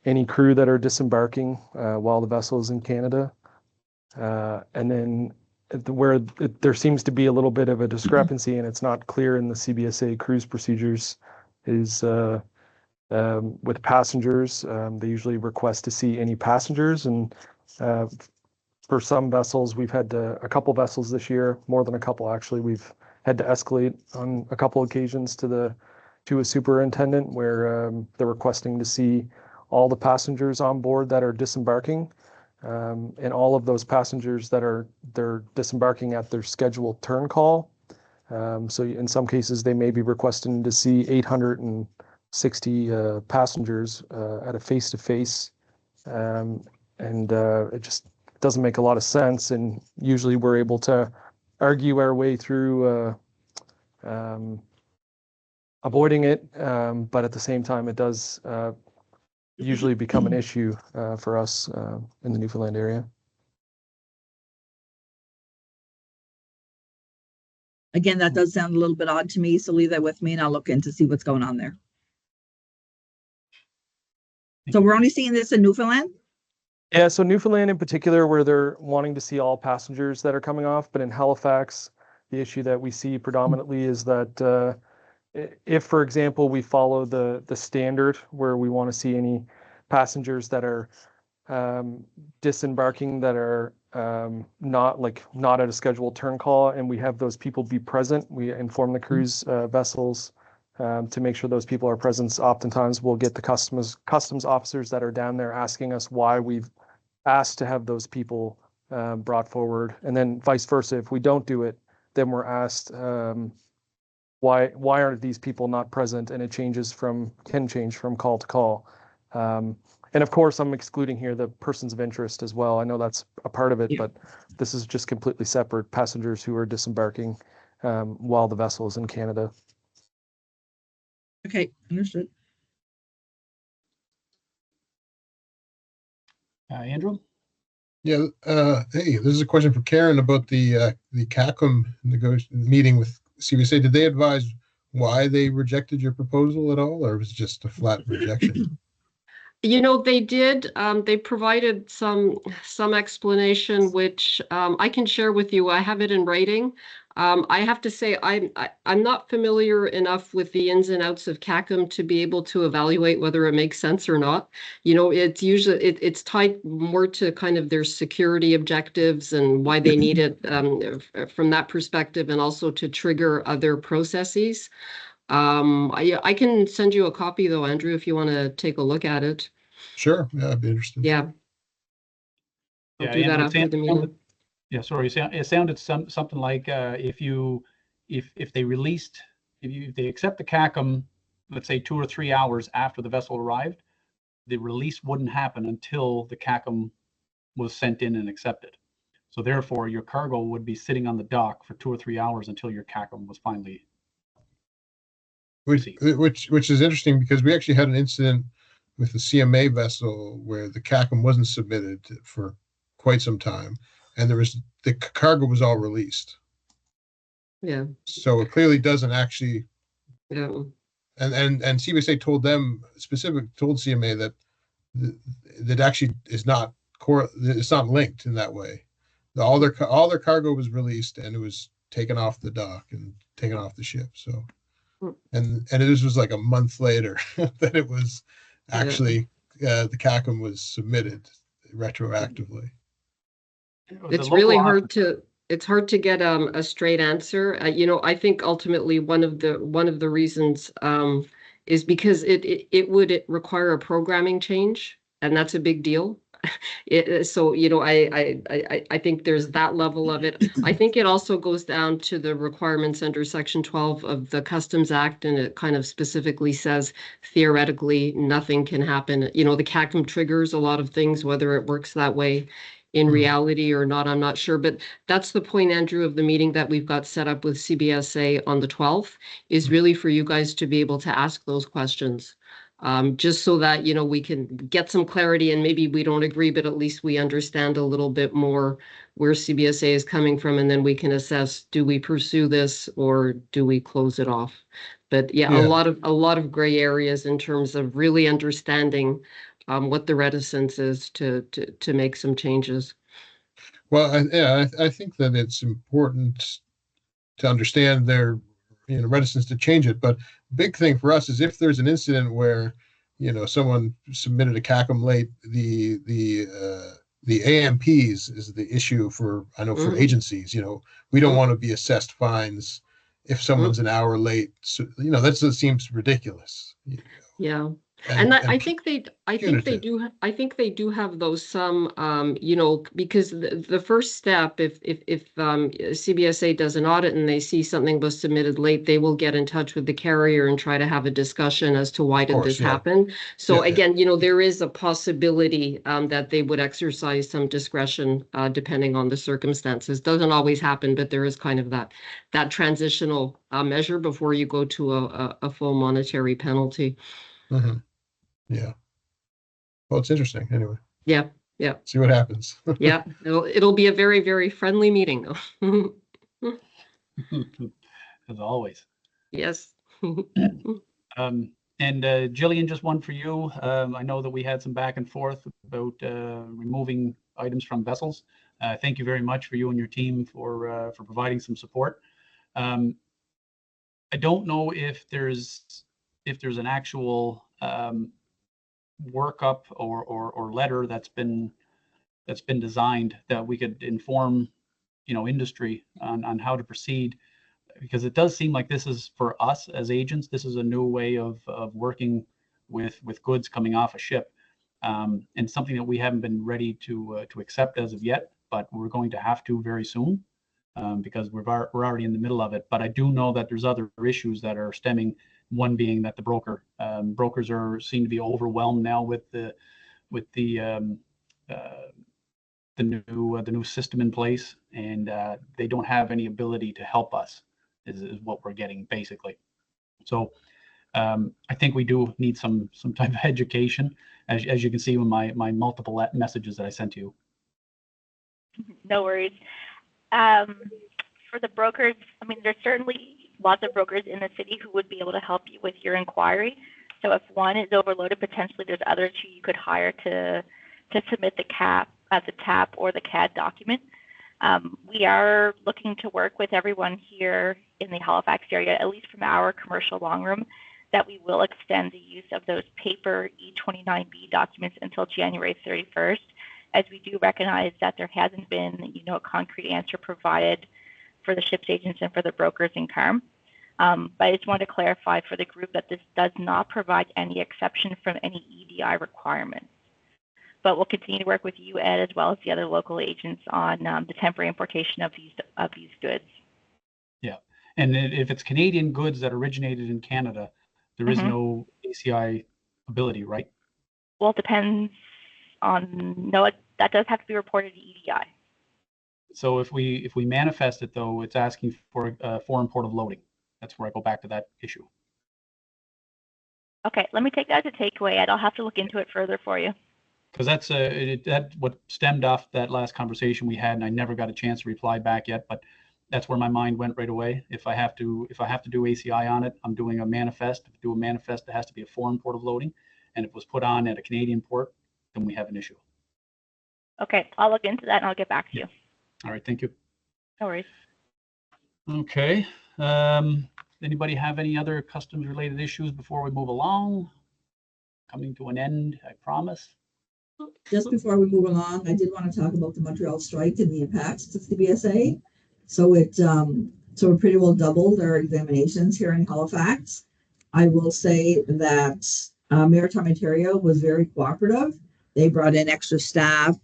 [SPEAKER 10] any crew that are disembarking while the vessel is in Canada, and then where there seems to be a little bit of a discrepancy and it's not clear in the CBSA cruise procedures is with passengers. They usually request to see any passengers, and for some vessels, we've had a couple vessels this year, more than a couple actually. We've had to escalate on a couple occasions to a superintendent where they're requesting to see all the passengers on board that are disembarking, and all of those passengers they're disembarking at their scheduled turn call. So in some cases, they may be requesting to see 860 passengers at a face-to-face, and it just doesn't make a lot of sense. And usually we're able to argue our way through avoiding it, but at the same time, it does usually become an issue for us in the Newfoundland area.
[SPEAKER 9] Again, that does sound a little bit odd to me, so leave that with me and I'll look in to see what's going on there. So we're only seeing this in Newfoundland?
[SPEAKER 10] Yeah, so Newfoundland in particular, where they're wanting to see all passengers that are coming off, but in Halifax, the issue that we see predominantly is that if, for example, we follow the standard where we want to see any passengers that are disembarking that are not at a scheduled turn call, and we have those people be present, we inform the cruise vessels to make sure those people are present. Oftentimes we'll get the customs officers that are down there asking us why we've asked to have those people brought forward, and then vice versa. If we don't do it, then we're asked why aren't these people not present, and it can change from call to call. And of course, I'm excluding here the persons of interest as well. I know that's a part of it, but this is just completely separate passengers who are disembarking while the vessel is in Canada.
[SPEAKER 9] Okay, understood.
[SPEAKER 1] Andrew?
[SPEAKER 8] Yeah. Hey, this is a question for Karen about the CACM meeting with CBSA. Did they advise why they rejected your proposal at all, or was it just a flat rejection?
[SPEAKER 7] They did. They provided some explanation, which I can share with you. I have it in writing. I have to say I'm not familiar enough with the ins and outs of CACM to be able to evaluate whether it makes sense or not. It's usually it's tied more to kind of their security objectives and why they need it from that perspective, and also to trigger other processes. I can send you a copy though, Andrew, if you want to take a look at it.
[SPEAKER 8] Sure. Yeah, I'd be interested.
[SPEAKER 7] Yeah. I'll do that after the meeting.
[SPEAKER 1] Yeah, sorry. It sounded something like if they accept the CACM, let's say 2 or 3 hours after the vessel arrived, the release wouldn't happen until the CACM was sent in and accepted. So therefore, your cargo would be sitting on the dock for 2 or 3 hours until your CACM was finally.
[SPEAKER 8] Which is interesting because we actually had an incident with the CMA vessel where the CACM wasn't submitted for quite some time, and the cargo was all released.
[SPEAKER 7] Yeah.
[SPEAKER 8] So it clearly doesn't actually.
[SPEAKER 7] Yeah.
[SPEAKER 8] And CBSA told CMA that that actually is not it's not linked in that way. All their cargo was released and it was taken off the dock and taken off the ship. So, and it was like a month later that it was actually the CACM was submitted retroactively.
[SPEAKER 7] It's really hard to. It's hard to get a straight answer. I think ultimately one of the reasons is because it would require a programming change, and that's a big deal. So I think there's that level of it. I think it also goes down to the requirements under Section 12 of the Customs Act, and it kind of specifically says theoretically nothing can happen. The CACM triggers a lot of things, whether it works that way in reality or not, I'm not sure. But that's the point, Andrew, of the meeting that we've got set up with CBSA on the 12th, is really for you guys to be able to ask those questions. Just so that, we can get some clarity, and maybe we don't agree, but at least we understand a little bit more where CBSA is coming from, and then we can assess, do we pursue this or do we close it off? But yeah. a lot of gray areas in terms of really understanding what the reticence is to make some changes.
[SPEAKER 8] Well, I think that it's important to understand their reticence to change it. But big thing for us is if there's an incident where someone submitted a CACM late, the AMPs is the issue for for agencies. We don't want to be assessed fines if someone's an hour late. So that seems ridiculous.
[SPEAKER 7] Yeah. And I think they do have those some, because the first step, if CBSA does an audit and they see something was submitted late, they will get in touch with the carrier and try to have a discussion as to why did this happen. So again, there is a possibility that they would exercise some discretion depending on the circumstances. Doesn't always happen, but there is kind of that transitional measure before you go to a full monetary penalty.
[SPEAKER 8] Mm-hmm. Yeah. Well, it's interesting anyway.
[SPEAKER 7] Yeah. Yeah.
[SPEAKER 8] See what happens.
[SPEAKER 7] Yeah. It'll be a very, very friendly meeting though.
[SPEAKER 1] As always.
[SPEAKER 7] Yes.
[SPEAKER 1] And Jillian, just one for you. I know that we had some back and forth about removing items from vessels. Thank you very much for you and your team for providing some support. I don't know if there's an actual workup or letter that's been designed that we could inform industry on how to proceed, because it does seem like this is, for us as agents, this is a new way of working with goods coming off a ship, and something that we haven't been ready to accept as of yet, but we're going to have to very soon, because we're already in the middle of it. But I do know that there's other issues that are stemming. One being that the brokers seem to be overwhelmed now with the new system in place, and they don't have any ability to help us. Is what we're getting basically. So I think we do need some type of education, as you can see with my multiple messages that I sent to you.
[SPEAKER 11] No worries. For the brokers, there's certainly lots of brokers in the city who would be able to help you with your inquiry. So if one is overloaded, potentially there's others who you could hire to submit the TAP or the CAD document. We are looking to work with everyone here in the Halifax area, at least from our commercial long room, that we will extend the use of those paper E29B documents until January 31st, as we do recognize that there hasn't been, a concrete answer provided for the ships agents and for the brokers in CARM. But I just want to clarify for the group that this does not provide any exception from any EDI requirements. But we'll continue to work with you, Ed, as well as the other local agents on the temporary importation of these goods. Yeah,
[SPEAKER 1] and if it's Canadian goods that originated in Canada, there is no ACI ability, right?
[SPEAKER 11] Well, it depends on, no, that does have to be reported to EDI.
[SPEAKER 1] So if we manifest it though, it's asking for foreign port of loading. That's where I go back to that issue.
[SPEAKER 11] Okay, let me take that as a takeaway. I'll have to look into it further for you.
[SPEAKER 1] Because that's that what stemmed off that last conversation we had, and I never got a chance to reply back yet. But that's where my mind went right away. If I have to do ACI on it, I'm doing a manifest. If I do a manifest, it has to be a foreign port of loading, and if it was put on at a Canadian port, then we have an issue.
[SPEAKER 11] Okay, I'll look into that and I'll get back to you.
[SPEAKER 1] All right, thank you.
[SPEAKER 11] No worries.
[SPEAKER 1] Okay. Anybody have any other customs related issues before we move along? Coming to an end, I promise.
[SPEAKER 9] Just before we move along, I did want to talk about the Montreal strike and the impacts to CBSA. So it pretty well doubled our examinations here in Halifax. I will say that Maritime Ontario was very cooperative. They brought in extra staff.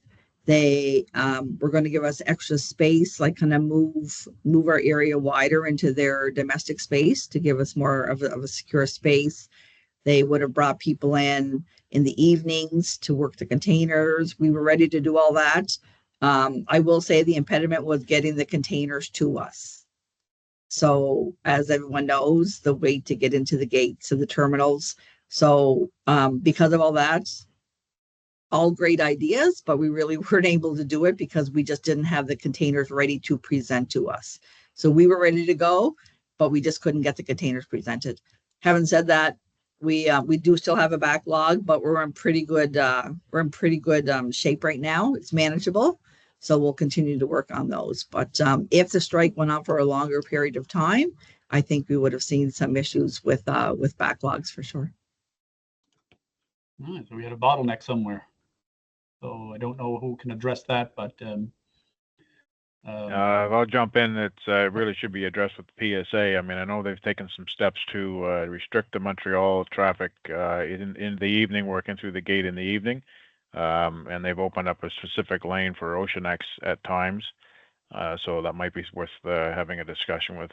[SPEAKER 9] They were going to give us extra space, like kind of move our area wider into their domestic space to give us more of a secure space. They would have brought people in the evenings to work the containers. We were ready to do all that. I will say the impediment was getting the containers to us. So as everyone knows, the wait to get into the gates of the terminals. So because of all that, all great ideas, but we really weren't able to do it because we just didn't have the containers ready to present to us. So we were ready to go, but we just couldn't get the containers presented. Having said that, we do still have a backlog, but we're in pretty good shape right now. It's manageable, so we'll continue to work on those. But if the strike went on for a longer period of time, I think we would have seen some issues with backlogs for sure.
[SPEAKER 1] All right, so we had a bottleneck somewhere. So I don't know who can address that, but
[SPEAKER 6] I'll jump in. It's really should be addressed with the PSA. I mean, I know they've taken some steps to restrict the Montreal traffic in the evening, working through the gate in the evening, and they've opened up a specific lane for OceanX at times. So that might be worth having a discussion with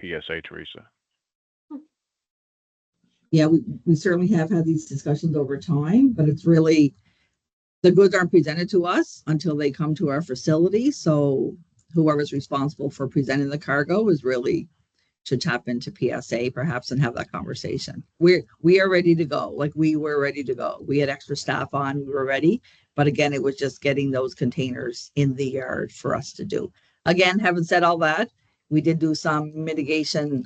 [SPEAKER 6] PSA, Teresa.
[SPEAKER 9] Yeah, we certainly have had these discussions over time, but it's really the goods aren't presented to us until they come to our facility. So whoever's responsible for presenting the cargo should tap into PSA perhaps and have that conversation. We are ready to go. Like we were ready to go. We had extra staff on, we were ready. But again, it was just getting those containers in the yard for us to do. Again, having said all that, we did do some mitigation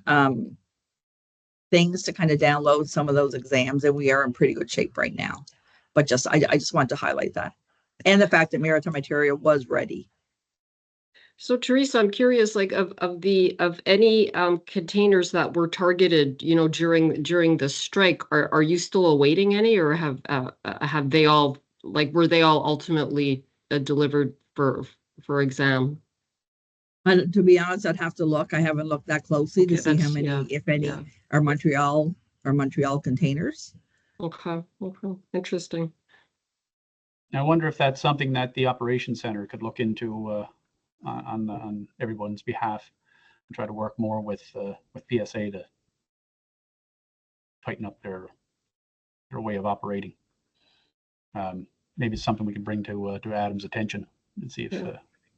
[SPEAKER 9] things to kind of download some of those exams, and we are in pretty good shape right now. But I just want to highlight that. And the fact that Maritime Ontario was ready.
[SPEAKER 7] So Teresa, I'm curious, like of any containers that were targeted, during the strike, are you still awaiting any, or have they all, like, were they all ultimately delivered for exam?
[SPEAKER 9] And to be honest, I'd have to look. I haven't looked that closely to see how many, if any, are Montreal containers.
[SPEAKER 7] Okay. Interesting.
[SPEAKER 1] I wonder if that's something that the operations center could look into on everyone's behalf and try to work more with PSA to tighten up their way of operating. Maybe it's something we can bring to Adam's attention and see if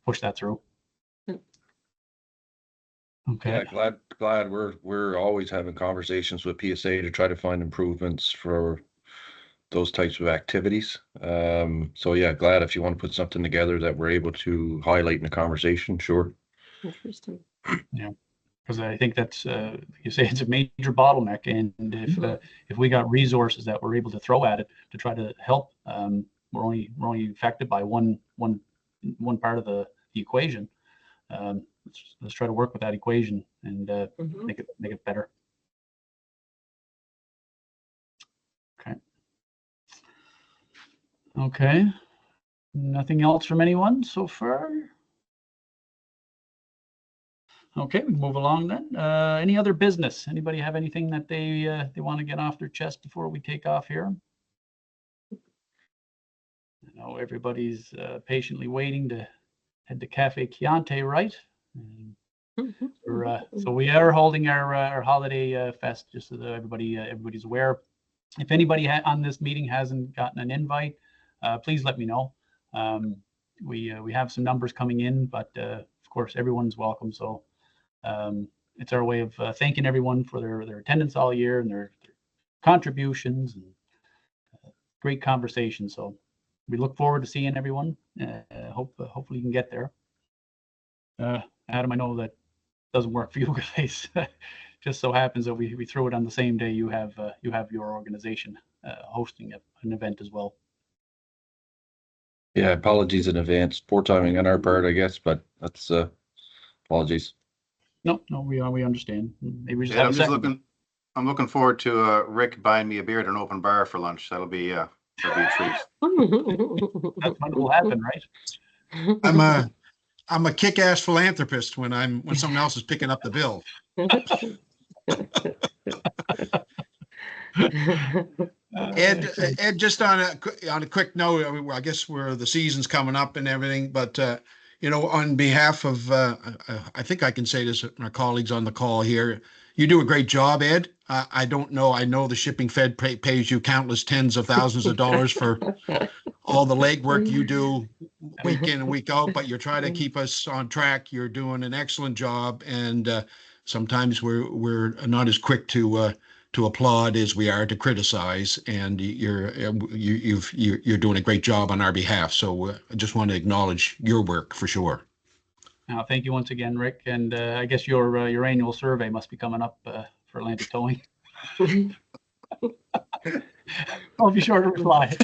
[SPEAKER 1] push that through. Okay.
[SPEAKER 4] Yeah, glad we're always having conversations with PSA to try to find improvements for those types of activities. So yeah, glad if you want to put something together that we're able to highlight in a conversation, sure.
[SPEAKER 7] Interesting.
[SPEAKER 1] Yeah, because I think that's you say it's a major bottleneck, and if we got resources that we're able to throw at it to try to help, we're only affected by one part of the equation. Let's try to work with that equation and make it better. Okay. Nothing else from anyone so far? Okay, we move along then. Any other business? Anybody have anything that they want to get off their chest before we take off here? I know everybody's patiently waiting to head to Cafe Chianti, right? So we are holding our holiday fest, just so that everybody's aware. If anybody on this meeting hasn't gotten an invite, please let me know. We have some numbers coming in, but of course everyone's welcome. So it's our way of thanking everyone for their attendance all year and their contributions and great conversation. So we look forward to seeing everyone. Hopefully you can get there. Adam, I know that doesn't work for you guys. Just so happens that we throw it on the same day you have your organization hosting an event as well.
[SPEAKER 4] Yeah, apologies in advance. Poor timing on our part, I guess, but that's apologies.
[SPEAKER 1] No, we understand. Maybe we just
[SPEAKER 5] Yeah,
[SPEAKER 1] have a second.
[SPEAKER 5] I'm looking forward to Rick buying me a beer at an open bar for lunch. That'll be a treat.
[SPEAKER 1] That's when it will happen, right?
[SPEAKER 2] I'm a kick-ass philanthropist when someone else is picking up the bill. Ed, just on a quick note, I guess the season's coming up and everything, but on behalf of, I think I can say this, my colleagues on the call here, you do a great job, Ed. I don't know. I know the shipping fed pays you countless tens of thousands of dollars for all the legwork you do week in and week out, but you're trying to keep us on track. You're doing an excellent job, and sometimes we're not as quick to applaud as we are to criticize. And you're doing a great job on our behalf. So I just want to acknowledge your work for sure.
[SPEAKER 1] Thank you once again, Rick. And I guess your annual survey must be coming up for Atlantic Towing. I'll be sure to reply.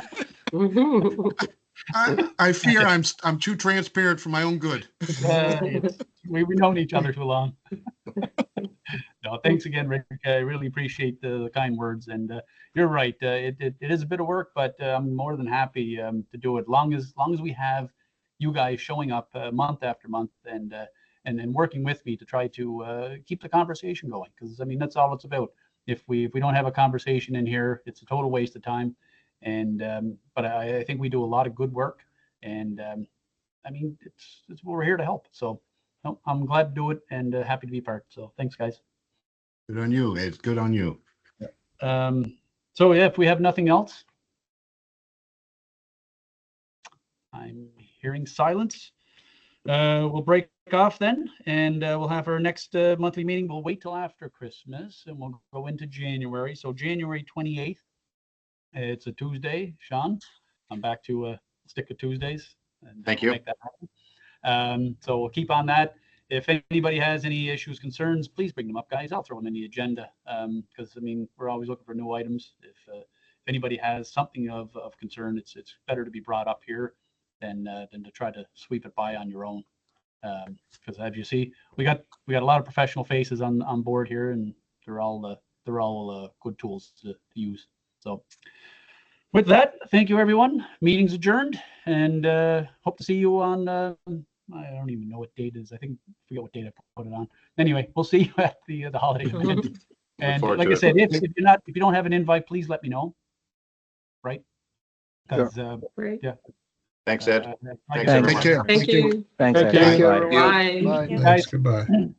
[SPEAKER 2] I fear I'm too transparent for my own good.
[SPEAKER 1] We've known each other too long. No, thanks again, Rick. I really appreciate the kind words. And you're right. It is a bit of work, but I'm more than happy to do it. Long as we have you guys showing up month after month and working with me to try to keep the conversation going. Because I mean, that's all it's about. If we don't have a conversation in here, it's a total waste of time. And but I think we do a lot of good work, and I mean it's what we're here to help. So no, I'm glad to do it and happy to be part. So thanks, guys.
[SPEAKER 2] Good on you, Ed. Good on you.
[SPEAKER 1] So yeah, if we have nothing else, I'm hearing silence. We'll break off then, and we'll have our next monthly meeting. We'll wait till after Christmas, and we'll go into January. So January 28th. It's a Tuesday, Sean. I'm back to stick with Tuesdays. And
[SPEAKER 5] Thank you.
[SPEAKER 1] Make that happen. So we'll keep on that. If anybody has any issues, concerns, please bring them up, guys. I'll throw them in the agenda because I mean we're always looking for new items. If anybody has something of concern, it's better to be brought up here than to try to sweep it by on your own. Because as you see, we got a lot of professional faces on board here, and they're all good tools to use. So with that, thank you, everyone. Meeting's adjourned, and hope to see you on, I don't even know what date it is. I forget what date I put it on. Anyway, we'll see you at the holiday event. And like I said, if you don't have an invite, please let me know. Right? Because,
[SPEAKER 7] Right.
[SPEAKER 1] yeah.
[SPEAKER 5] Thanks, Ed.
[SPEAKER 1] Like
[SPEAKER 5] Thanks,
[SPEAKER 1] I said,
[SPEAKER 5] everyone.
[SPEAKER 2] Take care.
[SPEAKER 7] Thank you.
[SPEAKER 12] Thanks,
[SPEAKER 3] Thank
[SPEAKER 12] Ed.
[SPEAKER 3] you,
[SPEAKER 12] Bye.
[SPEAKER 3] everyone.
[SPEAKER 7] Bye.
[SPEAKER 11] Thank you.
[SPEAKER 2] Thanks.
[SPEAKER 1] Guys.
[SPEAKER 8] Goodbye.